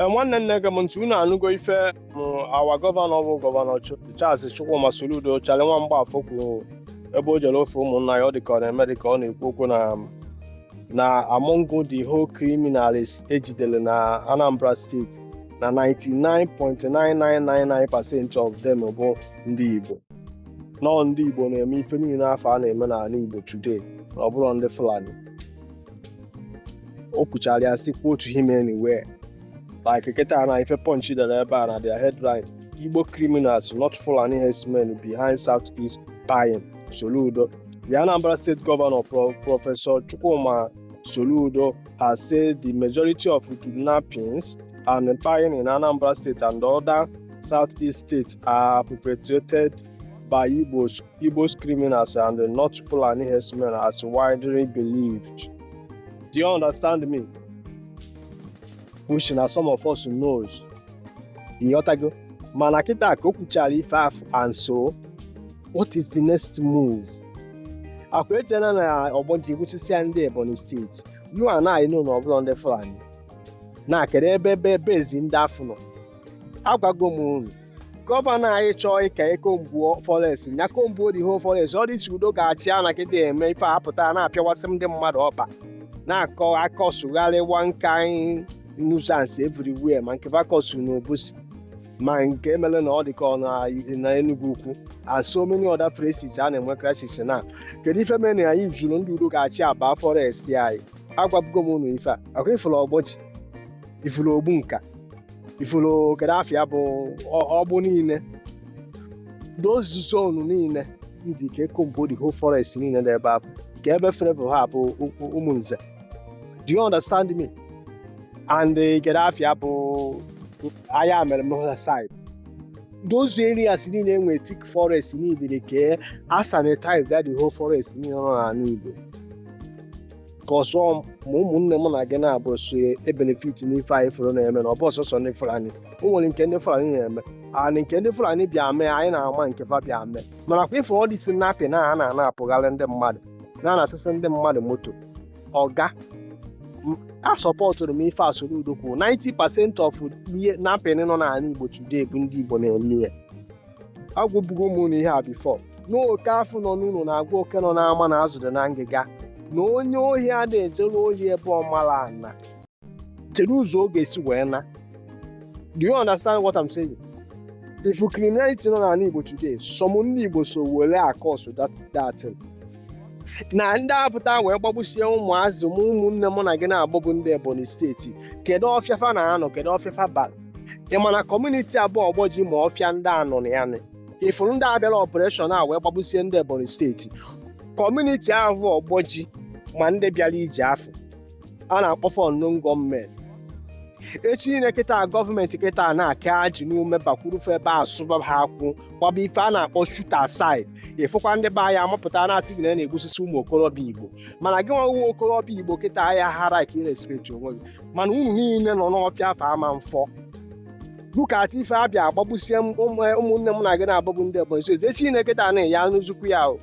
nwanne nne gị m ntị unu anụgo ife awa gọvanọ bụ gọvanọ Charles Chukwuma Soludo chara nwa mgbafọ kwuru ebe o jere ofe ụmụnna ya ọ dị ka ọ na-eme dị ka ọ na-ekwu okwu na among the whole criminals ejidere na Anambra State na 99.9999% of them bụ ndị Igbo. Nọ ndị Igbo na-eme ife niile afọ a na-eme n'ala Igbo today na ọ bụrụ ndị Fulani. O kwuchara ya sị quote him anywhere. Like kịta na ife Punch dere ebe a na their headline, Igbo criminals not Fulani herdsmen behind Southeast buying Soludo. The Anambra State Governor Professor Chukwuma Soludo has said the majority of kidnappings and buying in Anambra State and other Southeast states are perpetrated by Igbo's criminals and not Fulani herdsmen as widely believed. Do you understand me? Which na some of us knows. Ịghọtago? Mana kịta ka o kwuchara ife afọ, and so what is the next move? Afọ ejena na ọgbọnji gwuchisia ndị Ebonyi steeti, you and I know na ọ bụla ndị Fulani. Na kedu ebe ezi ndị afọ nọ? Agwago m unu, gọvanọ anyị chọọ ka ekomgbuo forest, nya komgbuo the whole forest, ọ dị Soludo ga-achị a na kịta eme ife apụta na-apịawasị ndị mmadụ ọkpa, na-akọ akọsụgharị one kind nuisance everywhere, ma nke vakosu n'Obosi, ma nke emele na ọ dị ka ọ na Enugu Ukwu, and so many other places a na-enwe crisis na. Kedu ife mere na anyị jụrụ ndị udo ga-achị aba forest anyị? Agwabugo m unu ife a. Akwa ifuru ọgbọji, ifuru Ogbunka, ifuru kedu afịa bụ ọgbụ niile, those zone niile ndị ka ekombo the whole forest niile dị ebe afọ, ka ebe flavor ha bụ ụmụnze. Do you understand me? And Gaddafi bụ aya mere side. Those areas niile enwe thick forest niile ka a sanitize the whole forest niile nọ n'ala Igbo. Cause ụmụnne m na gị na-abụ so benefit n'ife anyị fụrụ na-eme na ọ bụ ọsọsọ ndị Fulani. O nwere nke ndị Fulani na-eme, and nke ndị Fulani bịa mee anyị na-ama nke fa bịa mee. Mana kwa ife ọ dị si napị na a na-apụgharị ndị mmadụ, na-asịsị ndị mmadụ moto ọga. I supportụrụ m ife Soludo kwuru 90% of ihe napịnị nọ n'ala Igbo today bụ ndị Igbo na-eme ya. Agwụbugo m ihe a before. N'oke afọ nọ n'ụlọ na-agwa oke nọ n'ama na azụ dị na ngịga, na onye ohi a na-ejere ohi ebe ọ mara ana chere ụzọ ọ ga-esi wee na. Do you understand what I'm saying? If criminality nọ n'ala Igbo today, some ndị Igbo so were akọsụ that thing. Na ndị apụta wee gbagbusie ụmụazị ụmụnne m na gị na-agbọbụ ndị Ebonyi steeti, kedu ọfịafa na-anọ, kedu ọfịafa bara? Ị ma na kọmuniti abụọ ọgbọji ma ọfịa ndị anọ na ya. Ifuru ndị abịara ọpụreshọn a wee gbagbusie ndị Ebonyi steeti, kọmuniti ahụ ọgbọji ma ndị bịara ije afọ a na-akpọfa unknown gọọmenti. Echi na kịta gọọmenti kịta na-aka ajị n'ume bakwurufe ebe asụba ha akwụ gbaba ife a na-akpọ shoot aside. Ịfụkwa ndị be anyị amapụta na-asị gị na na-egosisi ụmụ okorobịa Igbo, mana gị nwa ụmụ okorobịa Igbo kịta ya hara ka irespekt onwe gị, mana unu niile nọ n'ọfịa afọ ama mfọ. Bukata ife abịa agbagbusie ụmụnne m na gị na-agbagbu ndị Ebonyi steeti. Echi na kịta na ya n'uzukwu ya o.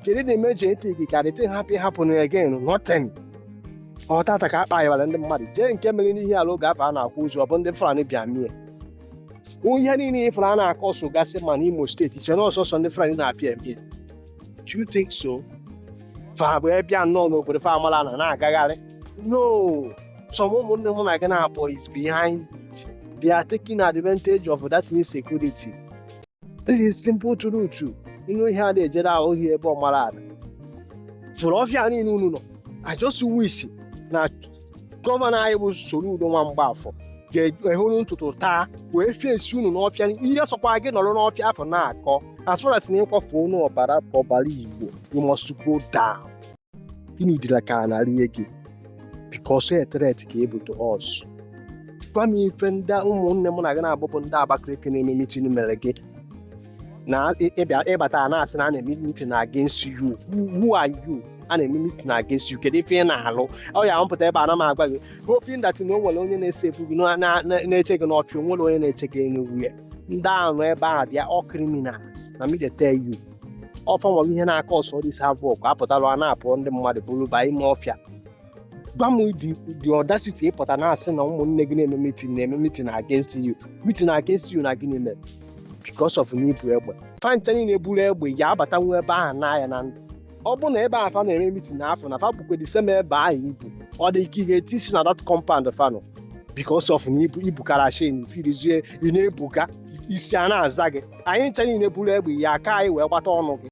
Kedu na emeje ntị gị karịte hapụ na again nothing. Ọtata ka akpaghịwara ndị mmadụ jee nke mere n'ihe ala oge afọ a na-akwụ ụzọ, ọ bụ ndị Fulani bịa mie ihe niile ifuru a na-akọ so gasị ma n'Imo steeti che na ọsọsọ ndị Fulani na-apịa eme. Do you think so? Fa bụ bịa nnọọ n'obodo fa amala na-agagharị? No, some ụmụnne m na gị na-abụ is behind it. They are taking advantage of that insecurity. This is simple truth. Ịnụ ihe a na-ejere ahụ ohi ebe ọ mara ada fụrụ ọfịa niile unu nọ. I just wish na gọvanọ anyị bụ Soludo nwa mgbafọ ga-ehuru ntụtụ taa wee fesi unu n'ọfịa. Ihe sọkwa gị nọrọ n'ọfịa afọ na-akọ as far as na ịkwafu unu ọbara Igbo, you must go down. Ịnidila ka a na-arịe gị because a threat ka ebu to us. Gwa m ife ndị ụmụnne m na gị na-agbụbụ ndị Abakaliki na-eme meeting mere gị na ịbata na-asị na a na-eme meeting against you. Who are you? A na-eme meeting against you. Kedu ife ị na-alụ? Ọ ya mpụta ebe a na m agwa gị hoping that na o nwere onye na-esefu gị na-eche gị n'ọfịa, nwere onye na-eche gị enugwu ya. Ndị ahụ ebe ahụ bịa all criminals na me dey tell you. Ọfa nwere ihe na-aka ọsọ this havoc apụtara a na-apụ ndị mmadụ bụrụ ba ime ọfịa. gwa m the audacity ịpụta na-asị na ụmụnne gị na-eme meeting against you na gịnị mere because of na ibu egbe fancha niile eburu egbe ya abatanwu ebe ahụ n'anya na ndụ ọ bụ na ebe ahụ fa na-eme meeting n'afọ na fa bụkwa the same ebe ahụ ibu ọ dị ike ihe isi na that compound fanụ because of na ibu karashin firizie ị na-ebuga isi a na-aza gị anyị ncha niile eburu egbe ya aka anyị wee gbata ọnụ gị